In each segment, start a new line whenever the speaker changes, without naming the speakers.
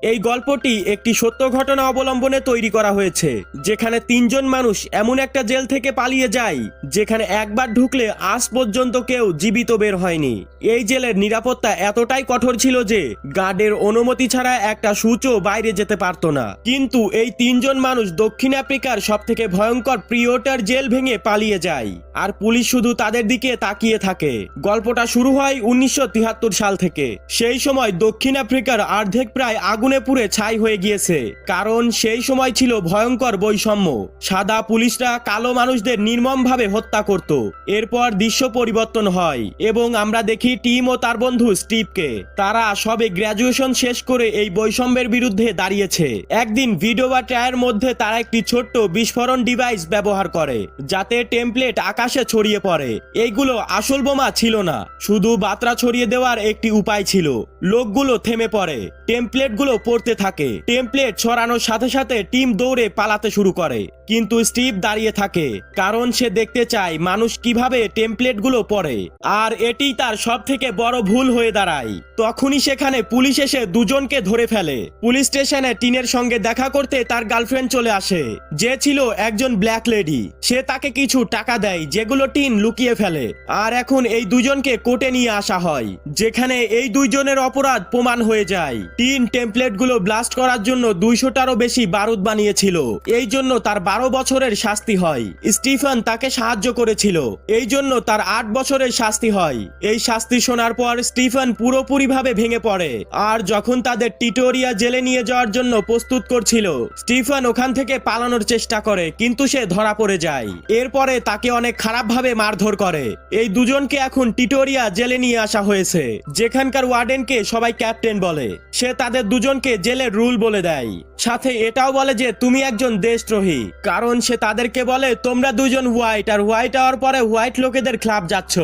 এই গল্পটি একটি সত্য ঘটনা অবলম্বনে তৈরি করা হয়েছে, যেখানে তিনজন মানুষ এমন একটা জেল থেকে পালিয়ে যায় যেখানে একবার ঢুকলে আজ পর্যন্ত কেউ জীবিত বের হয়নি। এই জেলের নিরাপত্তা এতটাই কঠোর ছিল যে গার্ডের অনুমতি ছাড়া একটা সূচও বাইরে যেতে পারত না। কিন্তু এই তিনজন মানুষ দক্ষিণ আফ্রিকার সবথেকে ভয়ঙ্কর প্রিওটার জেল ভেঙে পালিয়ে যায়, আর পুলিশ শুধু তাদের দিকে তাকিয়ে থাকে। গল্পটা শুরু হয় 1973 সাল থেকে। সেই সময় দক্ষিণ আফ্রিকার অর্ধেক প্রায় আগুনে পুড়ে ছাই হয়ে গিয়েছে, কারণ সেই সময় ছিল ভয়ঙ্কর বৈষম্য। সাদা পুলিশরা কালো মানুষদের নির্মমভাবে হত্যা করত। এরপর দৃশ্য পরিবর্তন হয় এবং আমরা দেখি টিম ও তার বন্ধু স্টিভকে। তারা সবে গ্র্যাজুয়েশন শেষ করে এই বৈষম্যের বিরুদ্ধে দাঁড়িয়েছে। একদিন ভিডিও বা ট্রায়ের মধ্যে তারা একটি ছোট্ট বিস্ফোরণ ডিভাইস ব্যবহার করে যাতে টেমপ্লেট আকাশে ছড়িয়ে পড়ে। এইগুলো আসল বোমা ছিল না, শুধু বার্তা ছড়িয়ে দেওয়ার একটি উপায় ছিল। লোকগুলো থেমে পড়ে, টেমপ্লেটগুলো পড়তে থাকে। টেমপ্লেট ছড়ানোর সাথে সাথে টিম দৌড়ে পালাতে শুরু করে, কিন্তু স্টিভ দাঁড়িয়ে থাকে, কারণ সে দেখতে চায় মানুষ কিভাবে টেমপ্লেটগুলো পড়ে। আর এটি তার সব থেকে বড় ভুল হয়ে দাঁড়ায়। তখনই সেখানে পুলিশ এসে দুজনকে ধরে ফেলে। পুলিশ স্টেশনে টিনের সঙ্গে দেখা করতে তার গার্লফ্রেন্ড চলে আসে, যে ছিল একজন ব্ল্যাক লেডি। সে তাকে কিছু টাকা দেয় যেগুলো টিন লুকিয়ে ফেলে। আর এখন এই দুজনকে কোর্টে নিয়ে আসা হয়, যেখানে এই দুইজনের অপরাধ প্রমাণ হয়ে যায়। টিন টেমপ্লেটগুলো ব্লাস্ট করার জন্য 200টারও বেশি বারুদ বানিয়েছিল, এই জন্য তার 12 বছরের শাস্তি হয়। স্টিফেন তাকে সাহায্য করেছিল, এই জন্য তার 8 বছরের শাস্তি হয়। এই শাস্তি শোনার পর স্টিফেন পুরোপুরিভাবে ভেঙে পড়ে। আর যখন তাদের টিটোরিয়া জেলে নিয়ে যাওয়ার জন্য প্রস্তুত করছিল, স্টিফেন ওখান থেকে পালানোর চেষ্টা করে, কিন্তু সে ধরা পড়ে যায়। এরপরে তাকে অনেক খারাপভাবে মারধর করে। এই দুজনকে এখন টিটোরিয়া জেলে নিয়ে আসা হয়েছে, যেখানকার ওয়ার্ডেনকে সবাই ক্যাপ্টেন বলে। সে তাদের দুজনকে জেলের রুল বলে দেয়, সাথে এটাও বলে যে তুমি একজন দেশদ্রোহী, কারণ সে তাদেরকে বলে তোমরা দুজন হোয়াইট, আর হোয়াইট হওয়ার পরে হোয়াইট লোকেদের ক্লাব যাচ্ছ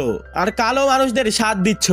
আর কালো মানুষদের সাথ দিচ্ছ।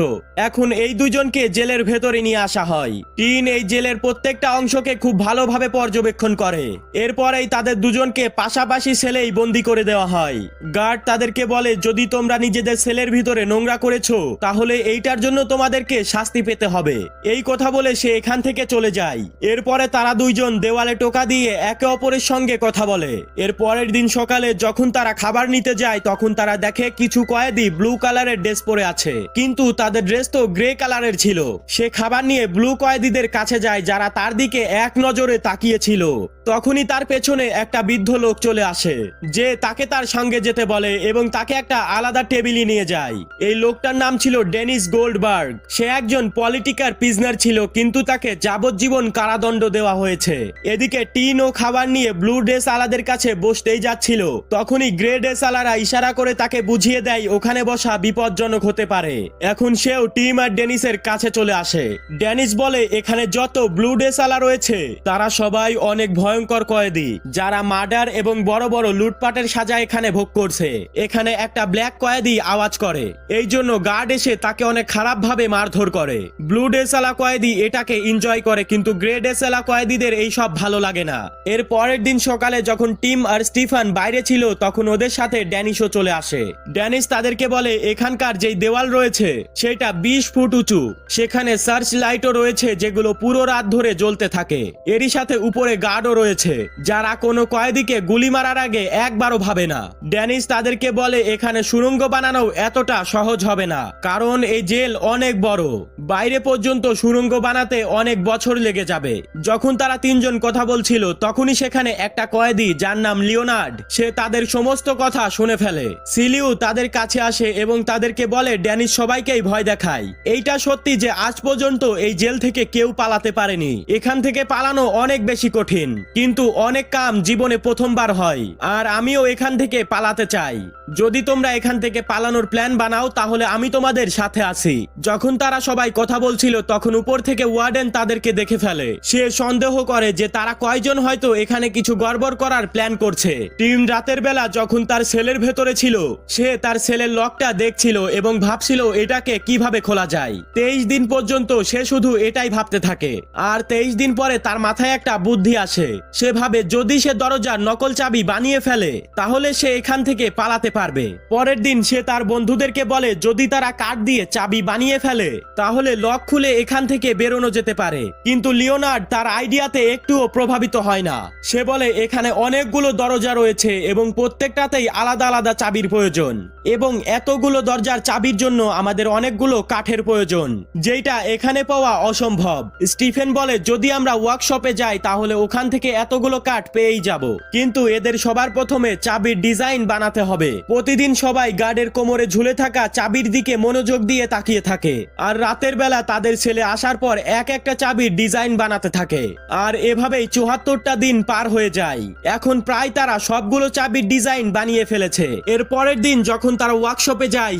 এখন এই দুজনকে জেলের ভেতরে নিয়ে আসা হয়। টিন এই জেলের প্রত্যেকটা অংশকে খুব ভালোভাবে পর্যবেক্ষণ করে। এরপরেই তাদের দুজনকে পাশাপাশি সেলেই বন্দি করে দেওয়া হয়। গার্ড তাদেরকে বলে যদি তোমরা নিজেদের সেলের ভিতরে নোংরা করেছো তাহলে এইটার জন্য তোমাদেরকে শাস্তি পেতে হবে। এই কথা বলে সে এখান থেকে চলে যায়। এরপরে তারা দুইজন দেওয়ালে টোকা দিয়ে একে অপরের সঙ্গে কথা বলে। এর পরের দিন সকালে যখন তারা খাবার নিতে যায়, তখন তারা দেখে কিছু কয়েদি ব্লু কালারের ড্রেস পরে আছে, কিন্তু তাদের ড্রেস তো গ্রে কালারের ছিল। সে খাবার নিয়ে ব্লু কয়েদিদের কাছে যায়, যারা তার দিকে এক নজরে তাকিয়েছিল। তখনই তার পেছনে একটা বৃদ্ধ লোক চলে আসে, যে তাকে তার সঙ্গে যেতে বলে এবং তাকে একটা আলাদা টেবিলে নিয়ে যায়। এই লোকটার নাম ছিল ডেনিস গোল্ডবার্গ। সে একজন পলিটিক্যাল প্রিজনার ছিল, কিন্তু তাকে যাবজ্জীবন কারাদণ্ড দেওয়া হয়েছে। এদিকে টিন ও খাবার নিয়ে ব্লু ড্রেস আলাদের কাছে বসতেই যাচ্ছিল, তখনই গ্রে ড্রেস আলারা ইশারা করে তাকে বুঝিয়ে দেয় ওখানে বসা বিপজ্জনক হতে পারে। এখন সেও টিম আর ডেনিসের কাছে চলে আসে। ডেনিস বলে এখানে যত ব্লু ড্রেস আলা রয়েছে তারা সবাই অনেক ভয়ঙ্কর কয়েদি, যারা মার্ডার এবং বড় বড় লুটপাটের সাজা এখানে ভোগ করছে। এখানে একটা ব্ল্যাক কয়েদি আওয়াজ করে, এই জন্য গার্ড এসে তাকে অনেক খারাপ ভাবে মারধর করে। ব্লু ড্রেসালা কয়েদি এটাকে এনজয় করে, কিন্তু গ্রে ড্রেসালা কয়েদিদের এই সব ভালো লাগে না। এর পরের দিন সকালে যখন টিম আর স্টিফেন বাইরে ছিল, তখন ওদের সাথে ড্যানিশও চলে আসে। ড্যানিশ তাদেরকে বলে এখানকার যেই দেওয়াল রয়েছে সেটা 20 ফুট উঁচু, সেখানে সার্চ লাইটও রয়েছে যেগুলো পুরো রাত ধরে জ্বলতে থাকে। এরই সাথে উপরে গার্ডও রয়েছে, যারা কোনো কয়েদিকে গুলি মারার আগে একবারও ভাবে না। ড্যানিশ তাদেরকে বলে এখানে সুড়ঙ্গ বানানো এতটা সহজ হবে না, কারণ এই জেল অনেক বড়, বাইরে পর্যন্ত সুড়ঙ্গ বানাতে অনেক বছর লেগে যাবে। যখন তারা তিনজন কথা বলছিল, তখনই সেখানে একটা কয়েদি যার নাম লিওনার্ড, সে তাদের সমস্ত কথা শুনে ফেলে। সিলিউ তাদের কাছে আসে এবং তাদেরকে বলে ড্যানিশ সবাইকেই ভয় দেখায়। এইটা সত্যি যে আজ পর্যন্ত এই জেল থেকে কেউ পালাতে পারেনি। এখান থেকে পালানো অনেক বেশি কঠিন, কিন্তু অনেক কাম জীবনে প্রথমবার হয়, আর আমিও এখান থেকে পালাতে চাই। যদি তোমরা এখান থেকে পালানোর প্ল্যান বানাও তাহলে আমি তোমাদের সাথে আছি। যখন তারা সবাই কথা বলছিল, তখন উপর থেকে ওয়ার্ডেন তাদেরকে দেখে ফেলে। সে সন্দেহ করে যে তারা কয়জন হয়তো এখানে কিছু গড়বড় করার প্ল্যান করছে। টিম রাতের বেলা যখন তার সেলের ভেতরে ছিল, সে তার সেলের লকটা দেখছিল এবং ভাবছিল এটাকে কিভাবে খোলা যায়। 23 দিন পর্যন্ত সে শুধু এটাই ভাবতে থাকে, আর 23 দিন পরে তার মাথায় একটা বুদ্ধি আসে। সে ভাবে যদি সে দরজার নকল চাবি বানিয়ে ফেলে তাহলে সে এখান থেকে পালাতে পারবে। পরের দিন সে তার বন্ধুদেরকে বলে যদি তারা কাঠ দিয়ে চাবি বানিয়ে ফেলে তাহলে লক খুলে এখান থেকে বেরোনো যেতে পারে। কিন্তু লিওনার্ড তার আইডিয়াতে একটুও প্রভাবিত হয় না। সে বলে এখানে অনেকগুলো দরজা রয়েছে এবং প্রত্যেকটাতেই আলাদা আলাদা চাবির প্রয়োজন এবং এতগুলো দরজার চাবির জন্য আমাদের অনেকগুলো কাঠের প্রয়োজন, যেটা এখানে পাওয়া অসম্ভব। স্টিফেন বলে যদি আমরা ওয়ার্কশপে যাই তাহলে ওখান থেকে এতগুলো কাঠ পেয়েই যাব, কিন্তু এদের সবার প্রথমে চাবির ডিজাইন বানাতে হবে। প্রতিদিন সবাই গার্ডের কোমরে ঝুলে থাকা চাবির দিকে মনোযোগ দিয়ে তাকিয়ে থাকে আর রাতের বেলা তাদের ছেলে আসার পর এক একটা চাবির ডিজাইন বানাতে থাকে। আর এভাবেই ৭৪টা দিন পার হয়ে যায়। এখন প্রায় তারা সবগুলো চাবির ডিজাইন বানিয়ে ফেলেছে। এর পরের দিন যখন তারা ওয়ার্কশপে যায়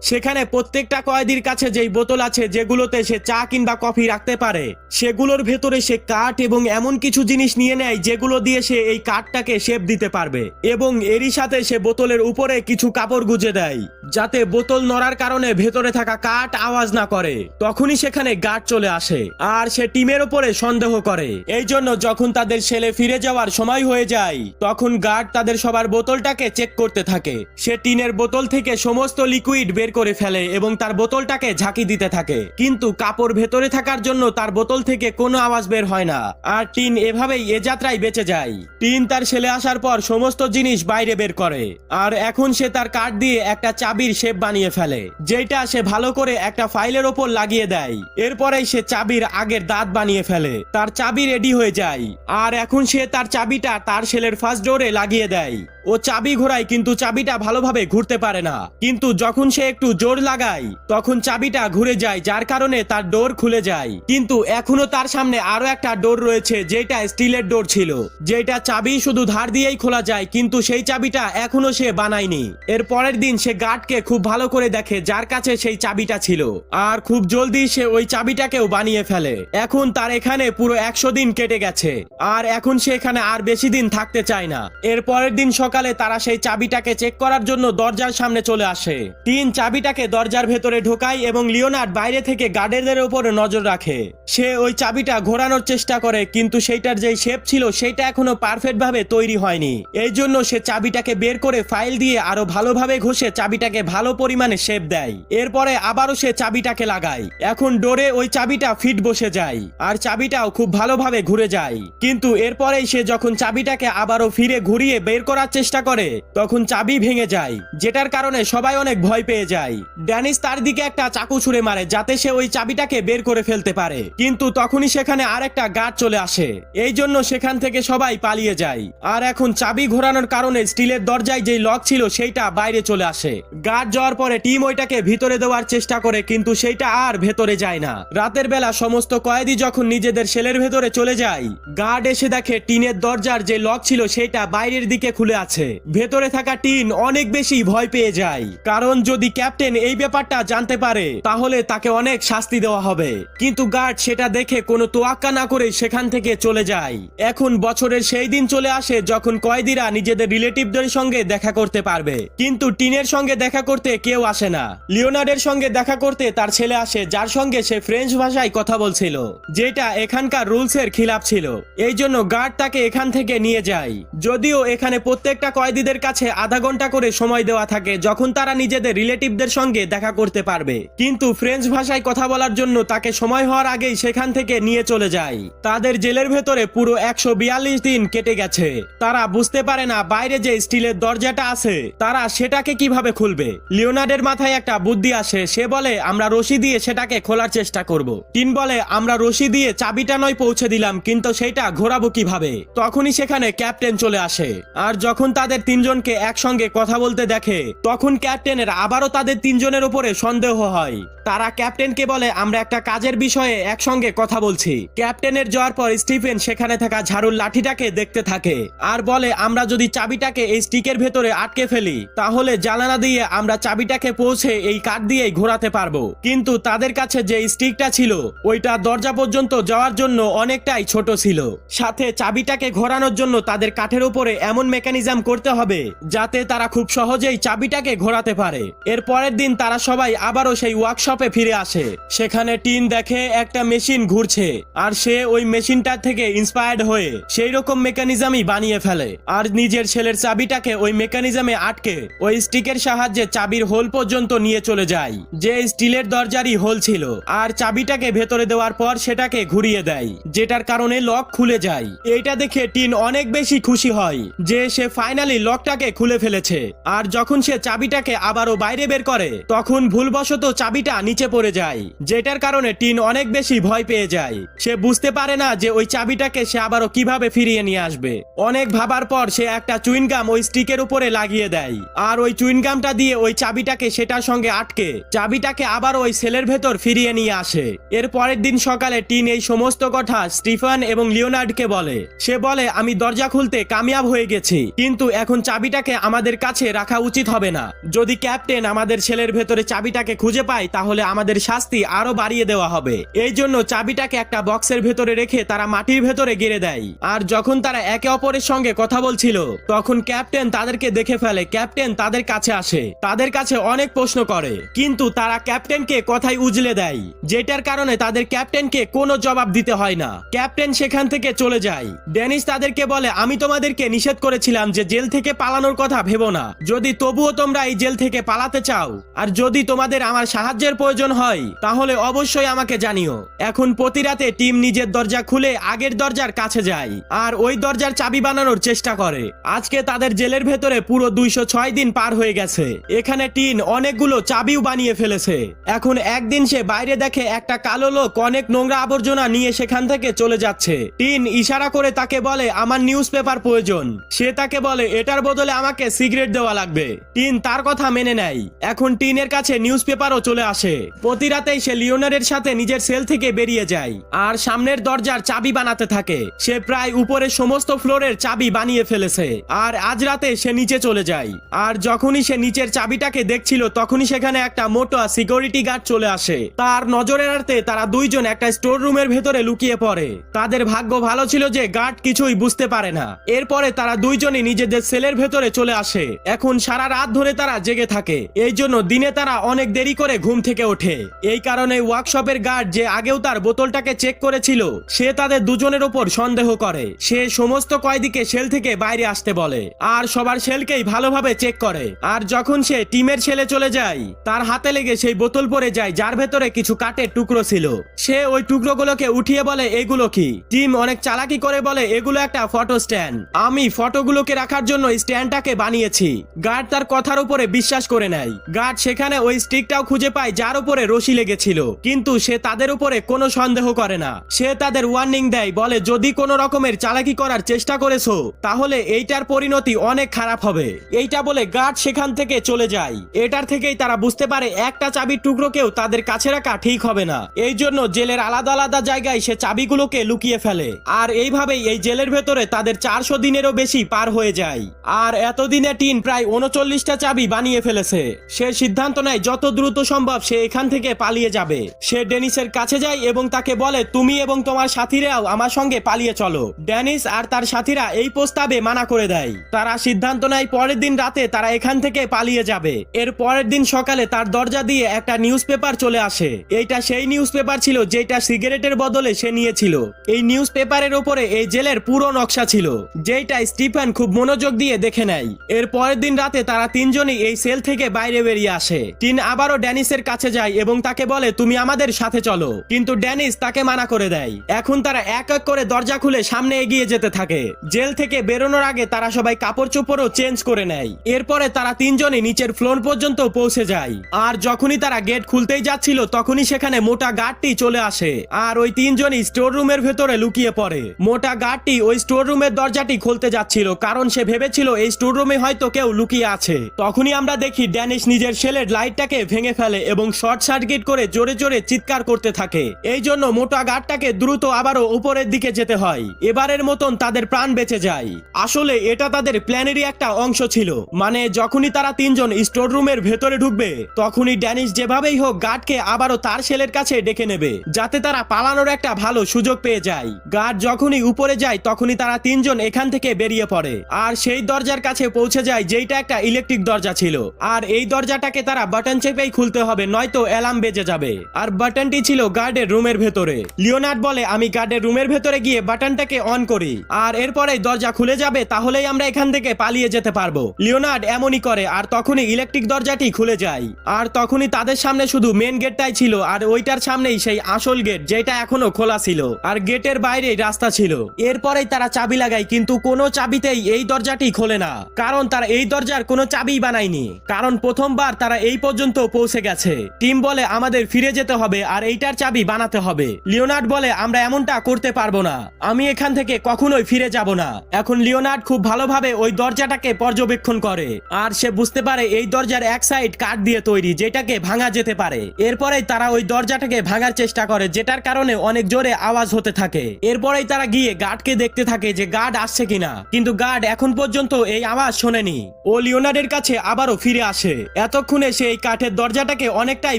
সেখানে প্রত্যেকটা কয়েদির কাছে যেই বোতল আছে যেগুলোতে সে চা কিংবা কফি রাখতে পারে সেগুলোর ভেতরে সে কাঠ এবং এমন কিছু জিনিস নিয়ে নেয় যেগুলো দিয়ে সে এই কাঠটাকে শেপ দিতে পারবে এবং এরই সাথে সে বোতলের উপরে কিছু কাপড় গুজে দেয় যাতে বোতল নড়ার কারণে ভেতরে থাকা কাঠ আওয়াজ না করে। তখনই সেখানে গার্ড চলে আসে আর সে টিমের উপরে সন্দেহ করে। এই জন্য যখন তাদের ছেলে ফিরে যাওয়ার সময় হয়ে যায় তখন গার্ড তাদের সবার বোতলটাকে চেক করতে থাকে। সে টিনের বোতল থেকে সমস্ত লিকুইড বের করে ফেলে এবং তার বোতলটাকে ঝাঁকি দিতে থাকে, কিন্তু কাপড় ভেতরে থাকার জন্য তার বোতল থেকে কোনো আওয়াজ বের হয় না। আর টিন এভাবেই এ যাত্রায় বেঁচে যায়। টিন তার ছেলে আসার পর সমস্ত জিনিস বাইরে বের করে আর এখন সে তার কাঠ দিয়ে একটা চাবির শেপ বানিয়ে ফেলে, যেটা সে ভালো করে একটা ফাইলের ওপর লাগিয়ে দেয়। এরপরেই সে চাবির আগের দাঁত বানিয়ে ফেলে। তার চাবি রেডি হয়ে যায় আর এখন সে তার চাবিটা তার ছেলের ফার্স্ট ডোরে লাগিয়ে দেয়। ও চাবি ঘোরায় কিন্তু চাবিটা ভালোভাবে ঘুরতে পারে না, কিন্তু যখন সে একটু জোর লাগায় তখন চাবিটা ঘুরে যায় যার কারণে তার ডোর খুলে যায়। কিন্তু এখনো তার সামনে আরো একটা ডোর রয়েছে যেটা স্টিলের ডোর ছিল, যেটা চাবি শুধু ধার দিয়েই খোলা যায়, কিন্তু সেই চাবিটা এখনো সে বানায়নি। এর পরের দিন সে গার্ডকে খুব ভালো করে দেখে যার কাছে সেই চাবিটা ছিল আর খুব জলদি সে ওই চাবিটাকেও বানিয়ে ফেলে। এখন তার এখানে পুরো 100 দিন কেটে গেছে আর এখন সে এখানে আর বেশি দিন থাকতে চায় না। এর পরের দিন সকালে তারা সেই চাবিটাকে চেক করার জন্য দরজার সামনে চলে আসে। টিন চাবিটাকে দরজার ভেতরে ঢোকায় এবং লিওনার্ড বাইরে থেকে গার্ডেরদের উপরে নজর রাখে। সে ওই চাবিটা ঘোরানোর চেষ্টা করে, কিন্তু সেইটার যে শেপ ছিল সেটা এখনো পারফেক্ট ভাবে তৈরি হয়নি। এই জন্য সে চাবিটাকে বের করে ফাইল দিয়ে আরো ভালোভাবে ঘষে চাবিটাকে ভালো পরিমাণে শেপ দেয়। এরপরে আবারও সে চাবিটাকে লাগায়। এখন ডোরে ওই চাবিটা ফিট বসে যায় আর চাবিটাও খুব ভালোভাবে ঘুরে যায়। কিন্তু এরপরেই সে যখন চাবিটাকে আবারও ফিরে ঘুরিয়ে বের করার চেষ্টা করে তখন চাবি ভেঙে যায়, যেটার কারণে সবাই অনেক ভয় পেয়ে যায়। ড্যানিস তার দিকে একটা চাকু ছুঁড়ে মারে যাতে সে ওই চাবিটাকে বের করে ফেলতে পারে, কিন্তু তখনই সেখানে আরেকটা গার্ড চলে আসে। এই জন্য সেখান থেকে সবাই পালিয়ে যায় আর এখন চাবি ঘোরানোর কারণে স্টিলের দরজায় যে লক ছিল সেইটা বাইরে চলে আসে। গার্ড যাওয়ার পরে টিম ওইটাকে ভিতরে দেওয়ার চেষ্টা করে, কিন্তু সেইটা আর ভেতরে যায় না। রাতের বেলা সমস্ত কয়েদি যখন নিজেদের সেলের ভেতরে চলে যায় গার্ড এসে দেখে টিনের দরজার যে লক ছিল সেটা বাইরের দিকে খুলে আছে। ভেতরে থাকা টিন অনেক বেশি ভয় পেয়ে যায়, কারণ যদি ক্যাপ্টেন এই ব্যাপারটা জানতে পারে তাহলে তাকে অনেক শাস্তি দেওয়া হবে। কিন্তু গার্ড সেটা দেখে কোনো তোয়াক্কা না করে সেখান থেকে চলে যায়। এখন বছরের সেই দিন চলে আসে যখন কয়েদিরা নিজেদের রিলেটিভদের সঙ্গে দেখা করতে পারবে, কিন্তু টিনের সঙ্গে দেখা করতে কেউ আসে না। লিওনার্ডের সঙ্গে দেখা করতে তার ছেলে আসে, যার সঙ্গে সে ফ্রেঞ্চ ভাষায় কথা বলছিল, যেটা এখানকার রুলসের খিলাফ ছিল। এই জন্য গার্ড তাকে এখান থেকে নিয়ে যায়। যদিও এখানে প্রত্যেকটা কয়েদিদের কাছে আধা ঘন্টা করে সময় দেওয়া থাকে যখন তারা নিজেদের রিলেটিভদের সঙ্গে দেখা করতে পারবে, কিন্তু ফ্রেঞ্চ ভাষায় কথা বলার জন্য তাকে সময় হওয়ার আগেই সেখান থেকে নিয়ে চলে যায়। তাদের জেলের ভেতরে পুরো 142 দিন কেটে গেছে। তারা বুঝতে পারে না বাইরে যে স্টিলের দরজাটা আছে তারা সেটাকে কিভাবে খুলবে। লিওনার্ডের মাথায় একটা বুদ্ধি আসে। সে বলে আমরা রশি দিয়ে সেটাকে খোলার চেষ্টা করব। টিন বলে আমরা রশি দিয়ে চাবিটা নয় পৌঁছে দিলাম, কিন্তু সেটা ঘোরাবো কিভাবে। তখনই সেখানে ক্যাপ্টেন চলে আসে আর যখন তাদের তিনজনকে একসঙ্গে কথা বলতে দেখে তখন ক্যাপ্টেনের আবারও তাদের তিনজনের উপরে সন্দেহ হয়। তারা ক্যাপ্টেনকে বলে আমরা একটা কাজের বিষয়ে একসঙ্গে কথা বলছি। ক্যাপ্টেনের যাওয়ার পর স্টিফেন সেখানে থাকা ঝাড়ুর লাঠিটাকে দেখতে থাকে আর বলে আমরা যদি চাবিটাকে এই স্টিকের ভেতরে আটকে ফেলি তাহলে জানালা দিয়ে আমরা চাবিটাকে পৌঁছে এই কাঠ দিয়েই ঘোরাতে পারবো। কিন্তু তাদের কাছে যে স্টিকটা ছিল ওইটা দরজা পর্যন্ত যাওয়ার জন্য অনেকটাই ছোট ছিল। সাথে চাবিটাকে ঘোরানোর জন্য তাদের কাঠের উপরে এমন মেকানিজম মেকানিজম করতে হবে যাতে তারা খুব সহজেই চাবিটাকে ঘোরাতে পারে। এর পরের দিন তারা সবাই আবারও সেই ওয়ার্কশপে ফিরে আসে। সেখানে টিন দেখে একটা মেশিন ঘুরছে আর সে ওই মেশিনটা থেকে ইন্সপায়ার্ড হয়ে সেই রকম মেকানিজমই বানিয়ে ফেলে আর নিজের ছেলের চাবিটাকে ওই মেকানিজমে আটকে ওই স্টিকের সাহায্যে চাবির হোল পর্যন্ত নিয়ে চলে যায়, যে স্টিলের দরজারই হোল ছিল। আর চাবিটাকে ভেতরে দেওয়ার পর সেটাকে ঘুরিয়ে দেয়, যেটার কারণে লক খুলে যায়। এইটা দেখে টিন অনেক বেশি খুশি হয় যে সে ফাইনালি লকটাকে খুলে ফেলেছে। আর যখন সে চাবিটাকে আবারও বাইরে বের করে তখন ভুলবশত চাবিটা নিচে পড়ে যায়, যেটার কারণে টিন অনেক বেশি ভয় পেয়ে যায়। সে বুঝতে পারে না যে ওই চাবিটাকে সে আবারও কিভাবে ফিরিয়ে নিয়ে আসবে। অনেক ভাবার পর সে একটা চুইনগাম ওই স্টিকের উপরে লাগিয়ে দেয় আর ওই চুইনগামটা দিয়ে ওই চাবিটাকে সেটার সঙ্গে আটকে চাবিটাকে আবার ওই সেলের ভেতর ফিরিয়ে নিয়ে আসে। এর পরের দিন সকালে টিন এই সমস্ত কথা স্টিফেন এবং লিওনার্ডকে বলে। সে বলে, আমি দরজা খুলতে কামিয়াব হয়ে গেছি, কিন্তু এখন চাবিটাকে আমাদের কাছে রাখা উচিত হবে না। যদি ক্যাপ্টেন আমাদের ছেলের ভেতরে চাবিটাকে খুঁজে পায় তাহলে আমাদের শাস্তি আরো বাড়িয়ে দেওয়া হবে। এই জন্য চাবিটাকে একটা বক্সের ভেতরে রেখে তারা মাটির ভেতরে গেড়ে দেয়। আর যখন তারা একে অপরের সঙ্গে কথা বলছিল তখন ক্যাপ্টেন তাদেরকে দেখে ফেলে। ক্যাপ্টেন তাদের কাছে আসে, তাদের কাছে অনেক প্রশ্ন করে, কিন্তু তারা ক্যাপ্টেনকে কথাই উজলে দেয়, যেটার কারণে তাদের ক্যাপ্টেনকে কোনো জবাব দিতে হয় না। ক্যাপ্টেন সেখান থেকে চলে যায়। ড্যানিস তাদেরকে বলে, আমি তোমাদেরকে নিষেধ করেছিলাম যে জেল থেকে পালানোর কথা ভেবো না। যদি তবুও তোমরা এই জেল থেকে পালাতে চাও আর যদি তোমাদের আমার সাহায্যের প্রয়োজন হয় তাহলে অবশ্যই আমাকে জানিও। এখন প্রতি রাতে টিম নিজের দরজা খুলে আগের দরজার কাছে যায় আর ওই দরজার চাবি বানানোর চেষ্টা করে। আজকে তাদের জেলের ভেতরে পুরো 206 দিন পার হয়ে গেছে। এখানে টিন অনেকগুলো চাবিও বানিয়ে ফেলেছে। এখন একদিন সে বাইরে দেখে একটা কালো লোক অনেক নোংরা আবর্জনা নিয়ে সেখান থেকে চলে যাচ্ছে। টিন ইশারা করে তাকে বলে, আমার নিউজ পেপার প্রয়োজন। সে তাকে বলে, এটার বদলে আমাকে সিগারেট দেওয়া লাগবে। টিন তার কথা মেনে নেয়। এখন টিনের কাছে নিউজ পেপারও চলে আসে। প্রতি রাতেই সে লিওনার্ডের সাথে নিজের সেল থেকে বেরিয়ে যায় আর সামনের দরজার চাবি বানাতে থাকে। সে প্রায় উপরের সমস্ত ফ্লোরের চাবি বানিয়ে ফেলেছে আর আজ রাতে সে নিচে চলে যায়। আর যখনই সে নিচের চাবিটাকে দেখছিল তখনই সেখানে একটা মোটা সিকিউরিটি গার্ড চলে আসে। তার নজরে এড়াতে তারা দুইজন একটা স্টোর রুমের ভেতরে লুকিয়ে পড়ে। তাদের ভাগ্য ভালো ছিল যে গার্ড কিছুই বুঝতে পারে না। এরপরে তারা দুইজনই নিজেদের সেলের ভেতরে চলে আসে। এখন সারা রাত ধরে তারা জেগে থাকে, এই জন্য দিনে তারা অনেক দেরি করে ঘুম থেকে ওঠে। এই কারণে ওয়ার্কশপের গার্ড যে আগেও তার বোতলটাকে চেক করেছিল সে তাদের দুজনের উপর সন্দেহ করে। সে সমস্ত কয়েদিকে সেল থেকে বাইরে আসতে বলে আর সবার সেলকেই ভালোভাবে চেক করে। আর যখন সে টিমের সেলে চলে যায় তার হাতে লেগে সেই বোতল পড়ে যায় যার ভেতরে কিছু কাঠের টুকরো ছিল। সে ওই টুকরোগুলোকে উঠিয়ে বলে, এগুলো কি? টিম অনেক চালাকি করে বলে, এগুলো একটা ফটো স্ট্যান্ড। আমি ফটোগুলোকে রাখার জন্য স্ট্যান্ডটাকে বানিয়েছি। গার্ড তার কথার উপরে বিশ্বাস করে নেয়। গার্ড সেখানে ওই স্টিকটাও খুঁজে পায় যার উপরে রশি লেগেছিল, কিন্তু সে তাদের উপরে কোনো সন্দেহ করে না। সে তাদের ওয়ার্নিং দেয়, বলে যদি কোনো রকমের চালাকি করার চেষ্টা করেছো তাহলে এইটার পরিণতি অনেক খারাপ হবে। এইটা বলে গার্ড সেখান থেকে চলে যায়। এটার থেকেই তারা বুঝতে পারে একটা চাবির টুকরোকেও তাদের কাছে রাখা ঠিক হবে না। এই জন্য জেলের আলাদা আলাদা জায়গায় সে চাবিগুলোকে লুকিয়ে ফেলে। আর এইভাবেই এই জেলের ভেতরে তাদের 400 দিনেরও বেশি পার হয়ে যায়। আর এতদিনে টিন প্রায় 39টা চাবি বানিয়ে ফেলেছে। সে সিদ্ধান্ত নেয় যত দ্রুত সম্ভব সে এখান থেকে পালিয়ে যাবে। সে ডেনিসের কাছে যায় এবং তাকে বলে, তুমি এবং তোমার সাথীরাও আমার সঙ্গে পালিয়ে চলো। ডেনিস আর তার সাথীরা এই প্রস্তাবে মানা করে দেয়। তারা সিদ্ধান্ত নেয় পরের দিন রাতে তারা এখান থেকে পালিয়ে যাবে। এর পরের দিন সকালে তার দরজা দিয়ে একটা নিউজ পেপার চলে আসে। এইটা সেই নিউজ পেপার ছিল যেটা সিগারেটের বদলে সে নিয়েছিল। এই নিউজ পেপারের উপরে এই জেলের পুরো নকশা ছিল, যেটা স্টিফেন খুব মনোযোগ দিয়ে দেখে নেয়। এর পরের দিন রাতে তারা তিনজনই এই সেল থেকে বাইরে বেরিয়ে আসে। টিন আবারও ড্যানিসের কাছে যায় এবং তাকে বলে, তুমি আমাদের সাথে চলো, কিন্তু ড্যানিস তাকে মানা করে দেয়। এখন তারা এক এক করে দরজা খুলে সামনে এগিয়ে যেতে থাকে। জেল থেকে বেরোনোর আগে তারা সবাই কাপড় চোপড়ও চেঞ্জ করে নেয়। এরপরে তারা তিনজনই নিচের ফ্লোর পর্যন্ত পৌঁছে যায়। আর যখনই তারা গেট খুলতেই যাচ্ছিল তখনই সেখানে মোটা গার্ডটি চলে আসে আর ওই তিনজনই স্টোর রুমের ভেতরে লুকিয়ে পড়ে। মোটা গার্ডটি ওই স্টোর রুমের দরজাটি খুলতে যাচ্ছিল কারণ সে ভেবেছিল এই স্টোর রুমে হয়তো কেউ লুকিয়ে আছে। তখনই আমরা দেখি ড্যানিশ নিজের সেলের লাইটটাকে ভেঙে ফেলে এবং শর্ট সার্কিট করে জোরে জোরে চিৎকার করতে থাকে। এই জন্য মোটা গার্ডটাকে দ্রুত আবারও উপরের দিকে যেতে হয়। এবারের মতন তাদের প্রাণ বেঁচে যায়। আসলে এটা তাদের প্ল্যানেরই একটা অংশ ছিল। মানে যখনই তারা তিনজন স্টোর রুমের ভেতরে ঢুকবে তখনই ড্যানিশ যেভাবেই হোক গার্ডকে আবারও তার সেলের কাছে ডেকে নেবে যাতে তারা পালানোর একটা ভালো সুযোগ পেয়ে যায়। গার্ড যখনই উপরে যায় তখনই তারা তিনজন এখান থেকে বেরিয়ে পড়ে আর সেই দরজার কাছে পৌঁছে যায় যেইটা একটা ইলেকট্রিক দরজা ছিল। আর এই দরজাটাকে তারা বাটন চেপেই খুলতে হবে, নয়তো অ্যালার্ম বেজে যাবে। আর বাটনটি ছিল গার্ডের রুমের ভেতরে। লিওনার্ড বলে, আমি গার্ডের রুমের ভেতরে গিয়ে বাটনটাকে অন করি, আর এরপরেই দরজা খুলে যাবে, তাহলেই আমরা এখান থেকে পালিয়ে যেতে পারবো। লিওনার্ড এমনই করে, আর তখনই ইলেকট্রিক দরজাটি খুলে যায়। আর তখনই তাদের সামনে শুধু মেন গেটটাই ছিল, আর ওইটার সামনেই সেই আসল গেট যেটা এখনো খোলা ছিল, আর গেটের বাইরেই রাস্তা ছিল। এরপরেই তারা চাবি লাগায়, কিন্তু কোনো চাবিতেই এই দরজাটি খোলে না, কারণ তারা এই দরজার কোনো চাবি বানায়নি, কারণ প্রথমবার তারা এই পর্যন্ত পৌঁছে গেছে। টিম বলে, আমাদের ফিরে যেতে হবে আর এইটার চাবি বানাতে হবে। লিওনার্ড বলে, আমরা এমনটা করতে পারবো না, আমি এখান থেকে কখনোই ফিরে যাব না। এখন লিওনার্ড খুব ভালোভাবে ওই দরজাটাকে পর্যবেক্ষণ করে, আর সে বুঝতে পারে এই দরজার এক সাইড কাঠ দিয়ে তৈরি, যেটাকে ভাঙা যেতে পারে। এরপরেই তারা ওই দরজাটাকে ভাঙার চেষ্টা করে, যেটার কারণে অনেক জোরে আওয়াজ হতে থাকে। এরপরেই তারা গিয়ে গার্ডকে দেখতে থাকে যে গার্ড আসছে কিনা, কিন্তু গার্ড এখন পর্যন্ত এই আওয়াজ শোনেনি। ও লিওনার্ডের কাছে আবারও ফিরে আসে। এতক্ষণে সে এই কাঠের দরজাটাকে অনেকটাই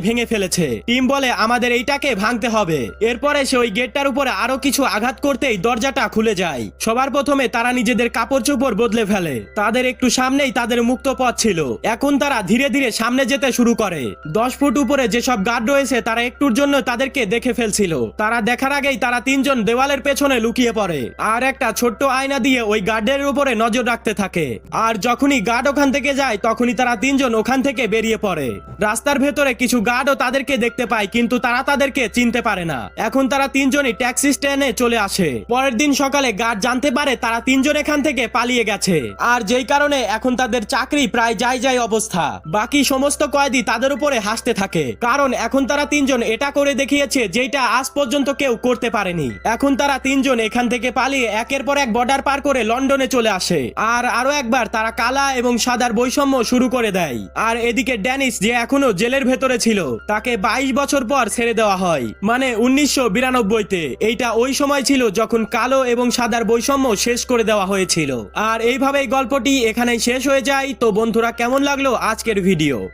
ভেঙে ফেলেছে। টিম বলে, আমাদের এইটাকে ভাঙতে হবে। এরপরে সে ওই গেটটার উপরে আরো কিছু আঘাত করতেই দরজাটা খুলে যায়। সবার প্রথমে তারা নিজেদের কাপড় চোপড় বদলে ফেলে। তাদের একটু সামনেই তাদের মুক্ত পথ ছিল। এখন তারা ধীরে ধীরে সামনে যেতে শুরু করে। 10 ফুট উপরে যেসব গার্ড রয়েছে তারা একটুর জন্য তাদেরকে দেখে ফেলছিল। তারা দেখার আগেই তারা তিনজন দেওয়ালের পেছনে লুকিয়ে পড়ে, আর একটা ছোট্ট আয়না দিয়ে ওই গার্ডের উপরে নজর রাখতে থাকে। আর যখনই গার্ড ওখান থেকে যায়, তখনই তারা তিনজন ওখান থেকে বেরিয়ে পড়ে। রাস্তার ভেতরে কিছু গার্ডও তাদেরকে দেখতে পায়, কিন্তু তারা তাদেরকে চিনতে পারে না। এখন তারা তিনজনই ট্যাক্সি স্ট্যান্ডে চলে আসে। পরের দিন সকালে গার্ড জানতে পারে তারা তিনজন এখান থেকে পালিয়ে গেছে, আর যেই কারণে এখন তাদের চাকরি প্রায় যায় অবস্থা। বাকি সমস্ত কয়েদি তাদের উপরে হাসতে থাকে, কারণ এখন তারা তিনজন এটা করে দেখিয়েছে যেটা আজ পর্যন্ত কেউ করতে পারেনি। এখন তারা তিনজন এখান থেকে পালিয়ে একের পর এক বর্ডার পার করে লন্ডনে চলে আসে। আর আরো একবার তারা কালা এবং সাদার বৈষম্য শুরু করে দেয়। আর এদিকে ড্যানিস, যে এখনো জেলের ভেতরে ছিল, তাকে 22 বছর পর ছেড়ে দেওয়া হয়, মানে 1992-তে। এইটা ওই সময় ছিল যখন কালো এবং সাদার বৈষম্য শেষ করে দেওয়া হয়েছিল। আর এইভাবেই গল্পটি এখানেই শেষ হয়ে যায়। তো বন্ধুরা, কেমন লাগলো আজকের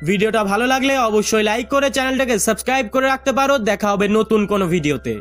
ভিডিওটা ভালো লাগলে অবশ্যই লাইক করে চ্যানেলটাকে সাবস্ক্রাইব করে রাখতে পারো। দেখা হবে নতুন কোনো ভিডিওতে।